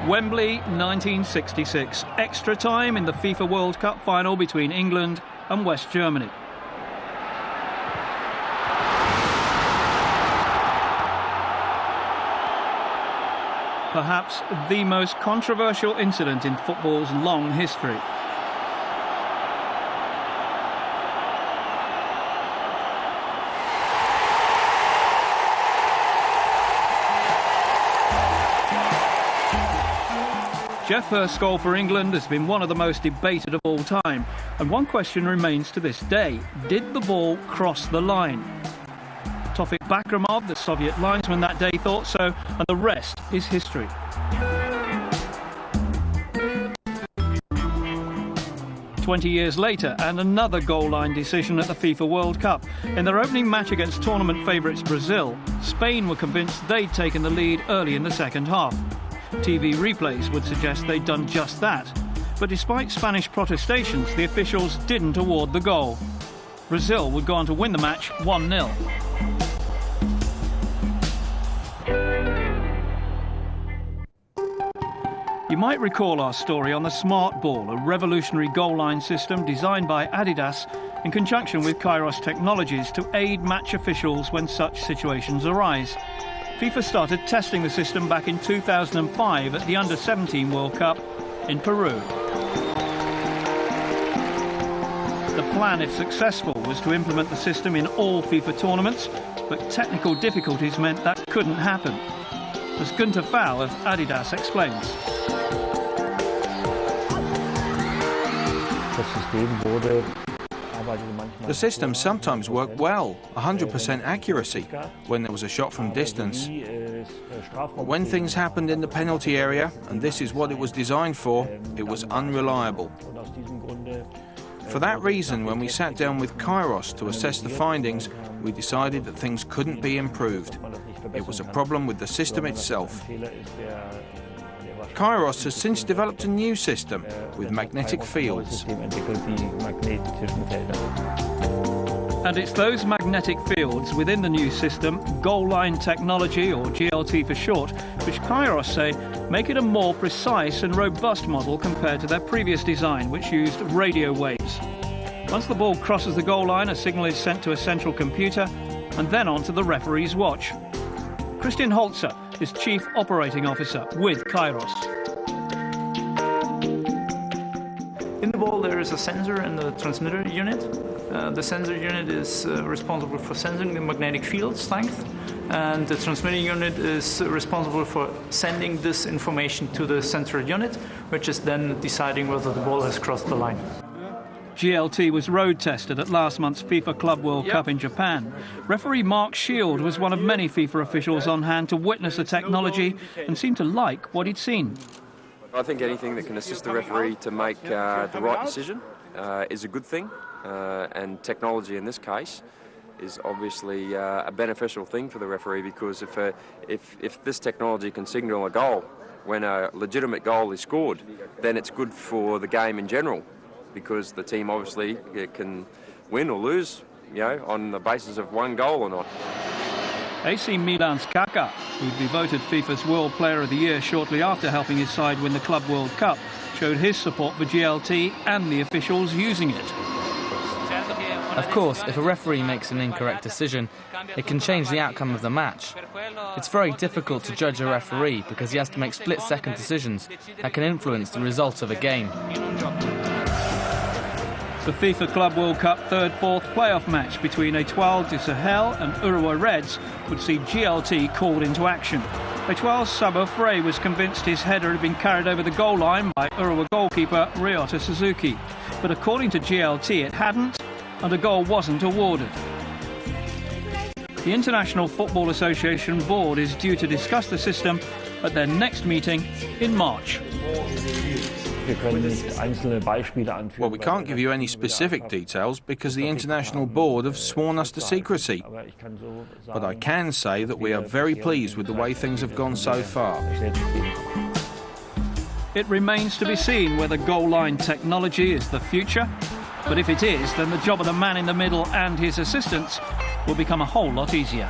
Wembley, 1966. Extra time in the FIFA World Cup final between England and West Germany. Perhaps the most controversial incident in football's long history. Geoff Hurst's goal for England has been one of the most debated of all time, and one question remains to this day: did the ball cross the line? Tofik Bakramov, the Soviet linesman that day, thought so, and the rest is history. "20 years later, and another goal line decision at the FIFA World Cup. In their opening match against tournament favourites Brazil, Spain were convinced they'd taken the lead early in the second half. TV replays would suggest they'd done just that. But despite Spanish protestations, the officials didn't award the goal. Brazil would go on to win the match 1-0. You might recall our story on the Smart Ball, a revolutionary goal line system designed by Adidas in conjunction with Kairos Technologies to aid match officials when such situations arise. FIFA started testing the system back in 2005 at the Under-17 World Cup in Peru. The plan, if successful, was to implement the system in all FIFA tournaments, but technical difficulties meant that couldn't happen. As Günter Fau of Adidas explains. The system sometimes worked well, 100% accuracy, when there was a shot from distance. But when things happened in the penalty area, and this is what it was designed for, it was unreliable. For that reason, when we sat down with Kairos to assess the findings, we decided that things couldn't be improved. It was a problem with the system itself. Kairos has since developed a new system with magnetic fields. And it's those magnetic fields within the new system, goal line technology, or GLT for short, which Kairos say make it a more precise and robust model compared to their previous design, which used radio waves. Once the ball crosses the goal line, a signal is sent to a central computer and then onto the referee's watch. Christian Holzer is Chief Operating Officer with Kairos. In the ball there is a sensor and a transmitter unit. The sensor unit is responsible for sensing the magnetic field strength, and the transmitter unit is responsible for sending this information to the central unit, which is then deciding whether the ball has crossed the line. GLT was road tested at last month's FIFA Club World Cup in Japan. Referee Mark Shield was one of many FIFA officials on hand to witness the technology and seemed to like what he'd seen. I think anything that can assist the referee to make the right decision is a good thing, and technology in this case is obviously a beneficial thing for the referee, because if this technology can signal a goal when a legitimate goal is scored, then it's good for the game in general, because the team obviously can win or lose, you know, on the basis of one goal or not. AC Milan's Kaká, who'd be voted FIFA's World Player of the Year shortly after helping his side win the Club World Cup, showed his support for GLT and the officials using it. Of course, if a referee makes an incorrect decision, it can change the outcome of the match. It's very difficult to judge a referee because he has to make split-second decisions that can influence the result of a game. The FIFA Club World Cup third-fourth playoff match between Étoile du Sahel and Uruwa Reds would see GLT called into action. Étoile's Sabo Frey was convinced his header had been carried over the goal line by Uruwa goalkeeper Ryota Suzuki. But according to GLT, it hadn't, and a goal wasn't awarded. The International Football Association board is due to discuss the system at their next meeting in March. Well, we can't give you any specific details because the International Board have sworn us to secrecy. But I can say that we are very pleased with the way things have gone so far. It remains to be seen whether goal line technology is the future. But if it is, then the job of the man in the middle and his assistants will become a whole lot easier.